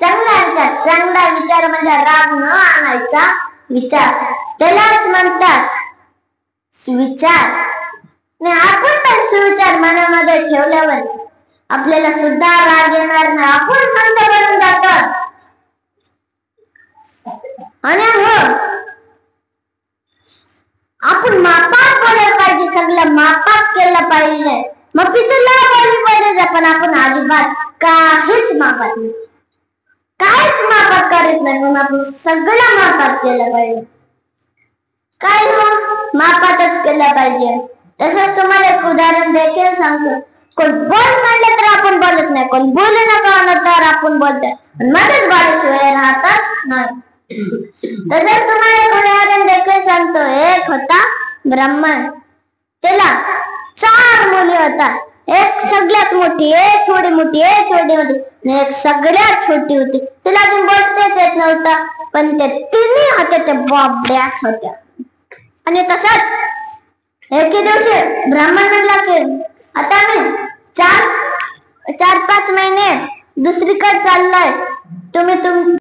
चांगला विचार म्हणजे राग न आणायचा विचार, त्यालाच म्हणतात सुविचार. आपण पण सुविचार मनामध्ये ठेवल्यावर आपल्याला सुद्धा राग येणार नाही, आपण शांत बनून जातो. आणि हो, आपण मापात बोलायला पाहिजे, सगळं मापात केलं पाहिजे. मग पितूला बोलली पाहिजे, पण आपण अजिबात काहीच मापात नाही, काहीच मापात करत नाही. म्हणून आपण सगळं मापात केलं पाहिजे, काय हो मापातच केलं पाहिजे. तसंच तुम्हाला एक उदाहरण देखील सांगतो. कोण बोल म्हणलं तर आपण बोलत नाही, कोण बोलू नका म्हणलं तर आपण बोलतोय, मध्येच बोलल्याशिवाय राहतच नाही. तसंच तुम्हाला एक उदाहरण देखील सांगतो. एक होता ब्राह्मण, त्याला 4 मुली होता. एक सगळ्यात मोठी, एक थोडी मोठी, एक थोडी मोठी, एक सगळ्यात छोटी होती. तिला अजून बोलतेच येत नव्हता, पण ते तिन्ही होत्या त्या बाबड्याच होत्या. आणि तसाच एके दिवशी ब्राह्मण म्हणला की आता मी 4-5 महिने दुसरीकडे चाललोय, तुम्ही